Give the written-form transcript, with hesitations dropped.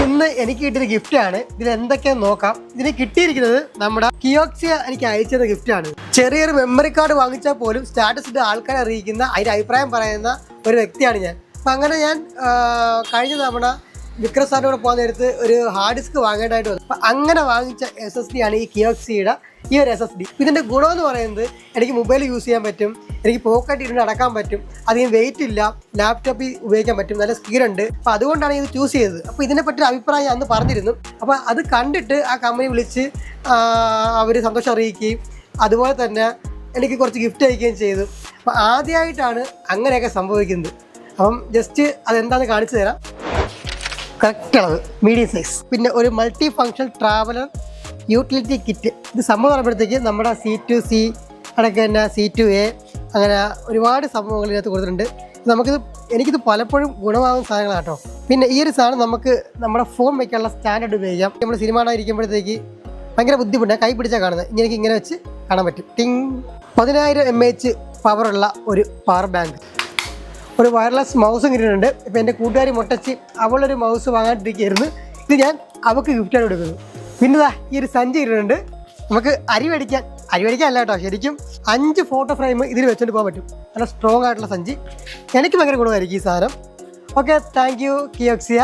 ഇന്ന് എനിക്ക് കിട്ടിയ ഗിഫ്റ്റാണ്. ഇതിൽ എന്തൊക്കെയാന്ന് നോക്കാം. ഇതിന് കിട്ടിയിരിക്കുന്നത് നമ്മുടെ കിയോക്സിയ എനിക്ക് അയച്ചത് ഗിഫ്റ്റാണ്. ചെറിയൊരു മെമ്മറി കാർഡ് വാങ്ങിച്ചാൽ പോലും സ്റ്റാറ്റസ് ഇട്ട് ആൾക്കാരെ അറിയിക്കുന്ന അതിൻ്റെ അഭിപ്രായം പറയുന്ന ഒരു വ്യക്തിയാണ് ഞാൻ. അപ്പം അങ്ങനെ ഞാൻ കഴിഞ്ഞ തവണ വിക്രം സാറിൻ്റെ കൂടെ പോകുന്ന നേരത്ത് ഒരു ഹാർഡ് ഡിസ്ക് വാങ്ങേണ്ടതായിട്ട് വന്നു. അപ്പം അങ്ങനെ വാങ്ങിച്ച SSD ആണ് ഈ കിയോക്സിയുടെ ഈ ഒരു SSD. ഇതിൻ്റെ ഗുണമെന്ന് പറയുന്നത് എനിക്ക് മൊബൈൽ യൂസ് ചെയ്യാൻ പറ്റും, എനിക്ക് പോക്കറ്റ് ഇട്ട് നടക്കാൻ പറ്റും, അധികം വെയിറ്റ് ഇല്ല, ലാപ്ടോപ്പിൽ ഉപയോഗിക്കാൻ പറ്റും, നല്ല സ്പീഡുണ്ട്. അപ്പോൾ അതുകൊണ്ടാണ് ഇത് ചൂസ് ചെയ്തത്. അപ്പോൾ ഇതിനെപ്പറ്റി അഭിപ്രായം അന്ന് പറഞ്ഞിരുന്നു. അപ്പോൾ അത് കണ്ടിട്ട് ആ കമ്പനി വിളിച്ച് അവർ സന്തോഷം അറിയിക്കുകയും അതുപോലെ തന്നെ എനിക്ക് കുറച്ച് ഗിഫ്റ്റ് അയക്കുകയും ചെയ്തു. അപ്പോൾ ആദ്യമായിട്ടാണ് അങ്ങനെയൊക്കെ സംഭവിക്കുന്നത്. അപ്പം ജസ്റ്റ് അതെന്താണെന്ന് കാണിച്ചു തരാം. കറക്റ്റ് അളവ്, മീഡിയം സൈസ്. പിന്നെ ഒരു multi function traveller utility kit. ഇത് സംഭവം പറയുമ്പോഴത്തേക്ക് നമ്മുടെ C2C അടക്കം തന്നെ C2A അങ്ങനെ ഒരുപാട് സംഭവങ്ങൾ ഇതിനകത്ത് കൊടുത്തിട്ടുണ്ട്. എനിക്കിത് പലപ്പോഴും ഗുണമാകുന്ന സാധനങ്ങളാണ് കേട്ടോ. പിന്നെ ഈ ഒരു സാധനം നമുക്ക് നമ്മുടെ ഫോൺ വയ്ക്കാനുള്ള സ്റ്റാൻഡേർഡ് ഉപയോഗിക്കാം. നമ്മൾ സിനിമ കാണാതിരിക്കുമ്പോഴത്തേക്ക് ഭയങ്കര ബുദ്ധിമുട്ടാണ്, കൈ പിടിച്ചാൽ കാണുന്നത്. എനിക്ക് ഇങ്ങനെ വെച്ച് കാണാൻ പറ്റും. 10,000 mAh പവറുള്ള ഒരു പവർ ബാങ്ക്. ഒരു വയർലെസ് മൗസും കിട്ടിയിട്ടുണ്ട്. ഇപ്പോൾ എൻ്റെ കൂട്ടുകാരി മുട്ടച്ചി അവളൊരു മൗസ് വാങ്ങാണ്ടിരിക്കുകയായിരുന്നു. ഇത് ഞാൻ അവൾക്ക് ഗിഫ്റ്റാണ് കൊടുക്കുന്നത്. പിന്നെ ഈ ഒരു സഞ്ചി ഇട്ടിട്ടുണ്ട്. നമുക്ക് അരി മേടിക്കാൻ അല്ല കേട്ടോ, ശരിക്കും 5 ഫോട്ടോ ഫ്രെയിം ഇതിൽ വെച്ചുകൊണ്ട് പോകാൻ പറ്റും. നല്ല സ്ട്രോങ് ആയിട്ടുള്ള സഞ്ചി. എനിക്ക് ഭയങ്കര ഗുണമായിരിക്കും ഈ സാധനം. Okay, thank you കിയോക്സിയ.